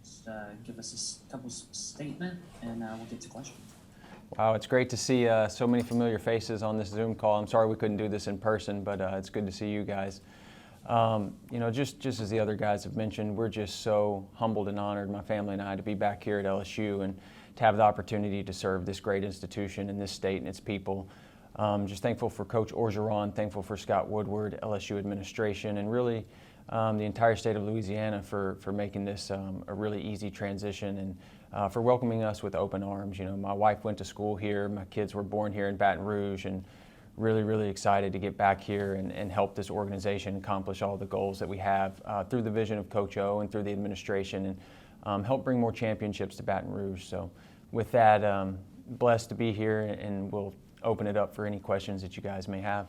Just give us a couple statement, and we'll get to questions. Wow, it's great to see so many familiar faces on this Zoom call. I'm sorry we couldn't do this in person, but it's good to see you guys. Just as the other guys have mentioned, we're just so humbled and honored, my family and I, to be back here at LSU and to have the opportunity to serve this great institution in this state and its people. Just thankful for Coach Orgeron, thankful for Scott Woodward, LSU administration, and really the entire state of Louisiana for making this a really easy transition and for welcoming us with open arms. You know, my wife went to school here, my kids were born here in Baton Rouge, and really excited to get back here and help this organization accomplish all the goals that we have through the vision of Coach O and through the administration, and help bring more championships to Baton Rouge. So with that, blessed to be here, and we'll open it up for any questions that you guys may have.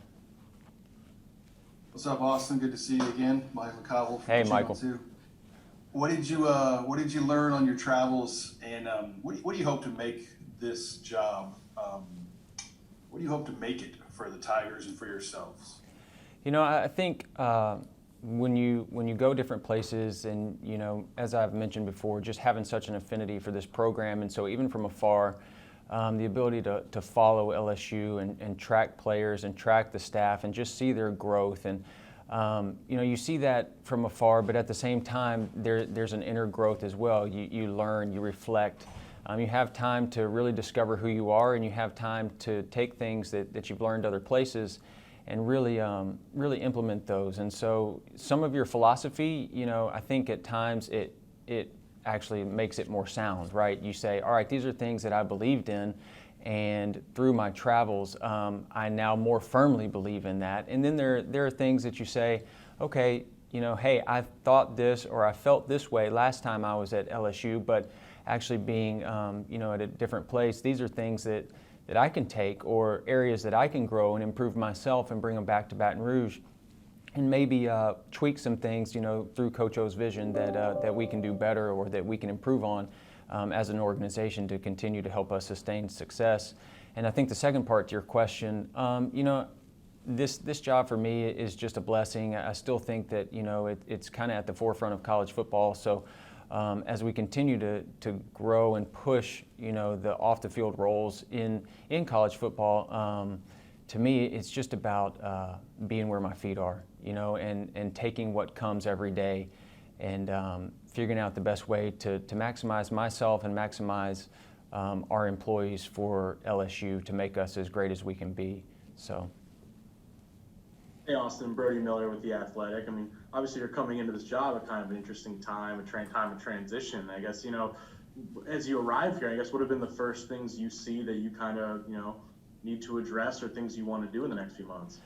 What's up, Austin? Good to see you again. Michael Cobble from Hey, Channel Michael. 2. What did you learn on your travels, and what do you hope to make this job? What do you hope to make it for the Tigers and for yourselves? You know, I think when you go different places, and you know, as I've mentioned before, just having such an affinity for this program, and so even from afar, the ability to follow LSU and track players and track the staff and just see their growth. And you see that from afar, but at the same time, there's an inner growth as well. You learn, you reflect. You have time to really discover who you are, and you have time to take things that you've learned other places and really implement those. And so some of your philosophy, you know, I think at times it actually makes it more sound, right? You say, all right, these are things that I believed in, and through my travels, I now more firmly believe in that. And then there are things that you say, okay, you know, hey, I thought this or I felt this way last time I was at LSU, but actually being at a different place, these are things that I can take, or areas that I can grow and improve myself and bring them back to Baton Rouge, and maybe tweak some things, you know, through Coach O's vision that we can do better or that we can improve on as an organization to continue to help us sustain success. And I think the second part to your question, this job for me is just a blessing. I still think that, you know, it's kind of at the forefront of college football. So as we continue to grow and push, you know, the off the field roles in college football, to me, it's just about being where my feet are, you know, and taking what comes every day and figuring out the best way to maximize myself and maximize our employees for LSU to make us as great as we can be. So. Hey, Austin, Brody Miller with The Athletic. I mean, obviously you're coming into this job at kind of an interesting time, time of transition. I guess, you know, as you arrive here, I guess what have been the first things you see that you kind of, you know, need to address, or things you want to do in the next few months?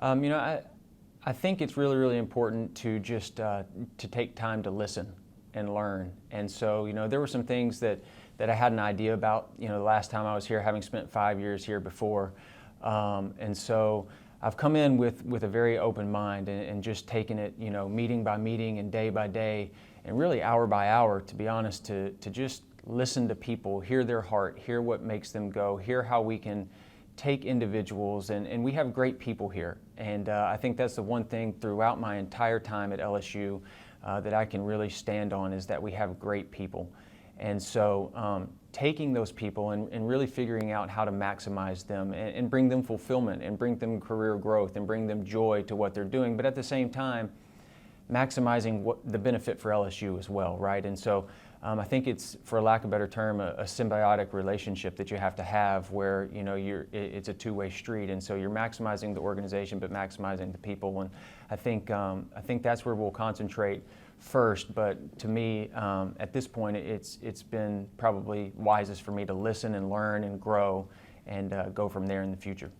I think it's really important to just to take time to listen and learn. And so, you know, there were some things that I had an idea about, you know, the last time I was here, having spent 5 years here before. And so I've come in with a very open mind and just taken it, you know, meeting by meeting and day by day and really hour by hour, to be honest, to just listen to people, hear their heart, hear what makes them go, hear how we can take individuals, and we have great people here. And I think that's the one thing throughout my entire time at LSU that I can really stand on, is that we have great people. And so taking those people and really figuring out how to maximize them and bring them fulfillment and bring them career growth and bring them joy to what they're doing, but at the same time, maximizing what the benefit for LSU as well, right? And so I think it's, for lack of a better term, a symbiotic relationship that you have to have, where, you know, it's a two-way street, and so you're maximizing the organization but maximizing the people. And I think that's where we'll concentrate first. But to me, at this point, it's been probably wisest for me to listen and learn and grow and go from there in the future.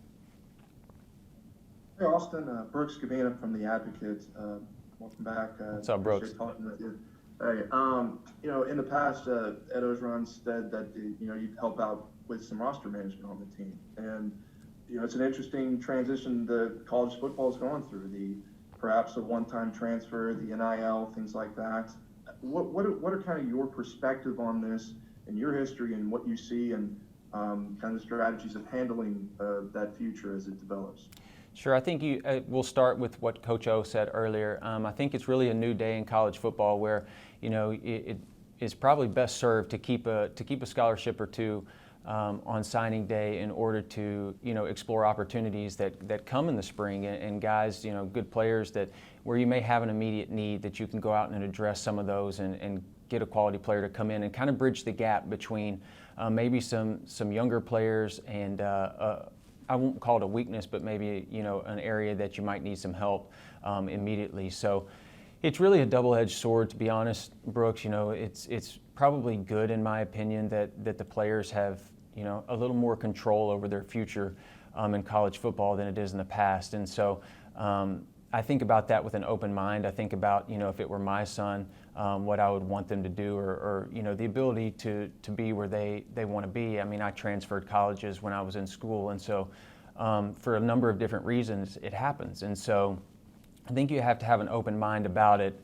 Hey, Austin, Brooks Cabana from The Advocate. Welcome back. What's up, Brooks? Talking with you. Hey, you know, in the past, Ed Ogeron said that, you know, you'd help out with some roster management on the team. And, you know, it's an interesting transition that college football is going through, perhaps a one-time transfer, the NIL, things like that. What are kind of your perspective on this and your history and what you see, and kind of strategies of handling that future as it develops? Sure. I think we'll start with what Coach O said earlier. I think it's really a new day in college football where, it is probably best served to keep a scholarship or two on signing day in order to, explore opportunities that come in the spring and guys, good players where you may have an immediate need that you can go out and address some of those and get a quality player to come in and kind of bridge the gap between maybe some younger players and I won't call it a weakness, but maybe an area that you might need some help immediately. So it's really a double-edged sword, to be honest, Brooks. It's probably good in my opinion that the players have a little more control over their future in college football than it is in the past. And so I think about that with an open mind. I think about if it were my son, what I would want them to do, or the ability to be where they want to be. I mean, I transferred colleges when I was in school, and so for a number of different reasons, it happens. And so I think you have to have an open mind about it.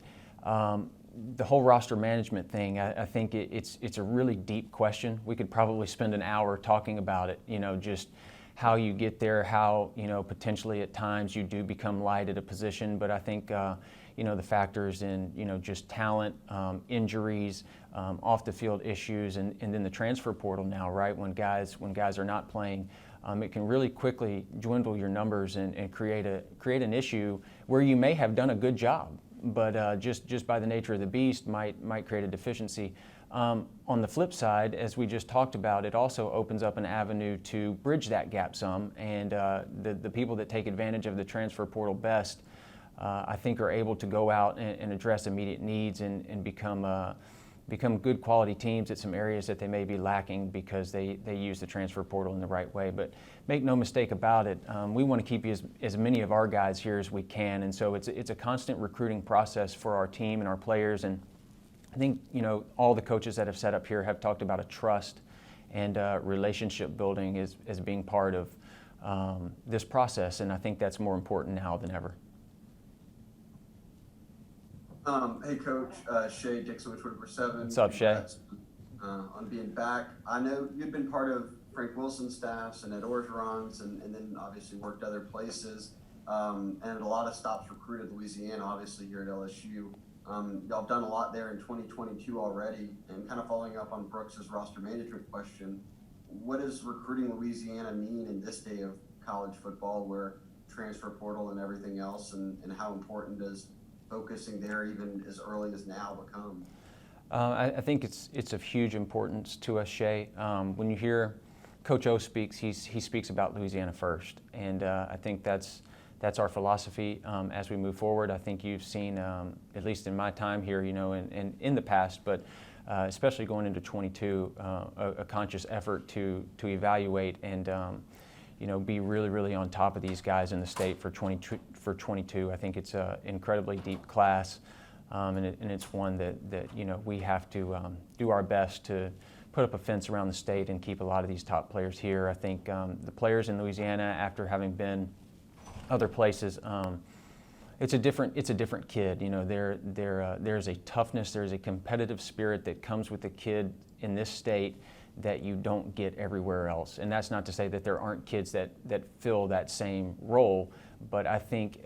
The whole roster management thing, I think it's a really deep question. We could probably spend an hour talking about it. Just how you get there, how potentially at times you do become light at a position. But I think the factors in just talent, injuries, off the field issues, and then the transfer portal now, right? When guys are not playing, it can really quickly dwindle your numbers and create an issue where you may have done a good job, but just by the nature of the beast might create a deficiency. On the flip side, as we just talked about, it also opens up an avenue to bridge that gap some, and the people that take advantage of the transfer portal best, I think, are able to go out and address immediate needs and become good quality teams at some areas that they may be lacking because they use the transfer portal in the right way. But make no mistake about it, we want to keep as many of our guys here as we can, and so it's a constant recruiting process for our team and our players. And I think all the coaches that have set up here have talked about a trust and relationship building as being part of this process, and I think that's more important now than ever. Hey, Coach, Shay Dixon with Twitter 7. What's up, Shay? On being back. I know you've been part of Frank Wilson's staffs and at Orgeron's and then obviously worked other places and a lot of stops recruited Louisiana, obviously here at LSU. Y'all have done a lot there in 2022 already, and kind of following up on Brooks's roster management question, what does recruiting Louisiana mean in this day of college football where transfer portal and everything else, and how important does focusing there even as early as now become? I think it's of huge importance to us, Shay. When you hear Coach O speaks, he speaks about Louisiana first, and I think that's our philosophy as we move forward. I think you've seen, at least in my time here, and in the past, but especially going into 22, a conscious effort to evaluate and be really, really on top of these guys in the state for 22. I think it's an incredibly deep class, and it's one that we have to do our best to put up a fence around the state and keep a lot of these top players here. I think the players in Louisiana, after having been other places, it's a different kid. There's a toughness, there's a competitive spirit that comes with the kid in this state that you don't get everywhere else. And that's not to say that there aren't kids that fill that same role, but I think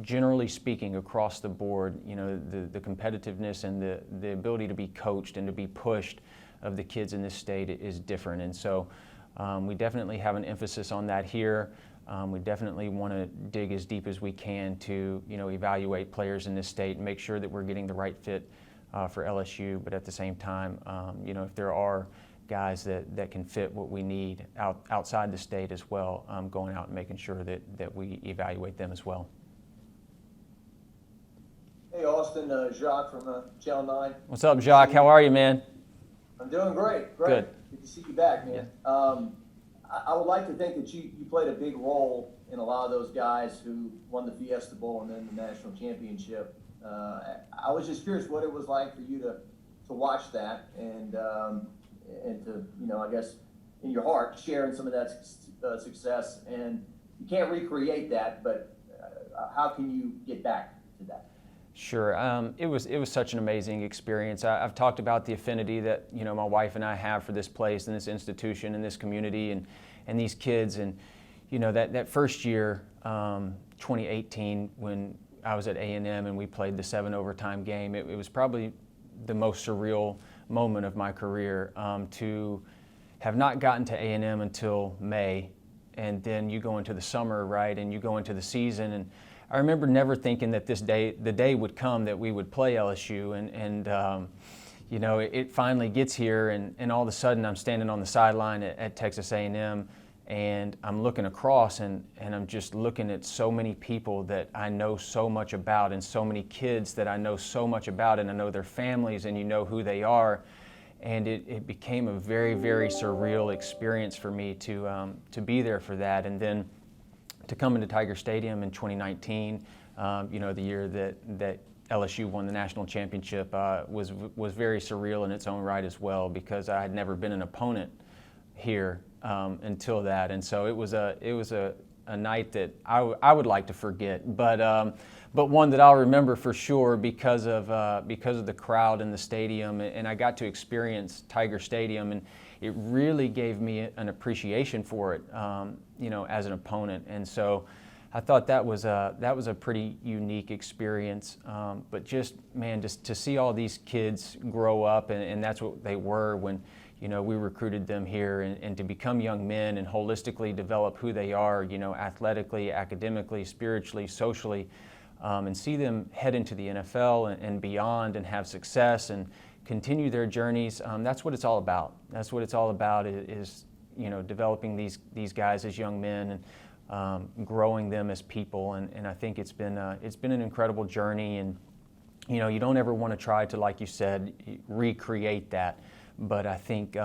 generally speaking across the board, the competitiveness and the ability to be coached and to be pushed of the kids in this state is different. And so we definitely have an emphasis on that here. We definitely want to dig as deep as we can to evaluate players in this state and make sure that we're getting the right fit for LSU. But at the same time, if there are guys that can fit what we need outside the state as well, going out and making sure that we evaluate them as well. Hey, Austin, Jacques from Channel 9. What's up, Jacques? How are you, man? I'm doing great. Good. Good to see you back, man. Yeah. I would like to think that you played a big role in a lot of those guys who won the Fiesta Bowl and then the national championship. I was just curious what it was like for you to watch that and to, I guess, in your heart, sharing some of that success. And you can't recreate that, but how can you get back to that? Sure. It was such an amazing experience. I've talked about the affinity that my wife and I have for this place and this institution and this community and these kids. And that first year, 2018 when I was at A&M and we played the 7 overtime game. It was probably the most surreal moment of my career to have not gotten to A&M until May, and then you go into the summer, right, and you go into the season. And I remember never thinking that the day would come that we would play LSU, and you know, it finally gets here, and all of a sudden I'm standing on the sideline at Texas A&M, and I'm looking across, and I'm just looking at so many people that I know so much about, and so many kids that I know so much about, and I know their families, and you know who they are. And it became a very, very surreal experience for me to be there for that. And then to come into Tiger Stadium in 2019, you know, the year that LSU won the national championship, was very surreal in its own right as well, because I had never been an opponent here until that. And so it was a night that I would like to forget, but one that I'll remember for sure because of the crowd in the stadium, and I got to experience Tiger Stadium, and it really gave me an appreciation for it, you know, as an opponent. And so I thought that was a pretty unique experience. But just, man, just to see all these kids grow up, and that's what they were when, you know, we recruited them here, and to become young men and holistically develop who they are, you know, athletically, academically, spiritually, socially, and see them head into the NFL and beyond and have success and continue their journeys. That's what it's all about. That's what it's all about is, you know, developing these guys as young men and growing them as people. And I think it's been an incredible journey. And, you know, you don't ever want to try to, like you said, recreate that. But I think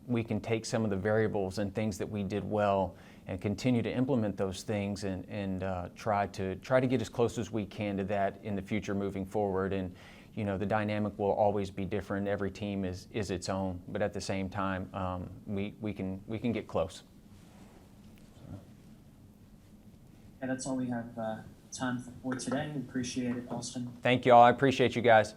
we can take some of the variables and things that we did well and continue to implement those things and try to get as close as we can to that in the future moving forward. And, you know, the dynamic will always be different. Every team is its own, but at the same time, we can get close. And that's all we have time for today. We appreciate it, Austin. Thank you all. I appreciate you guys.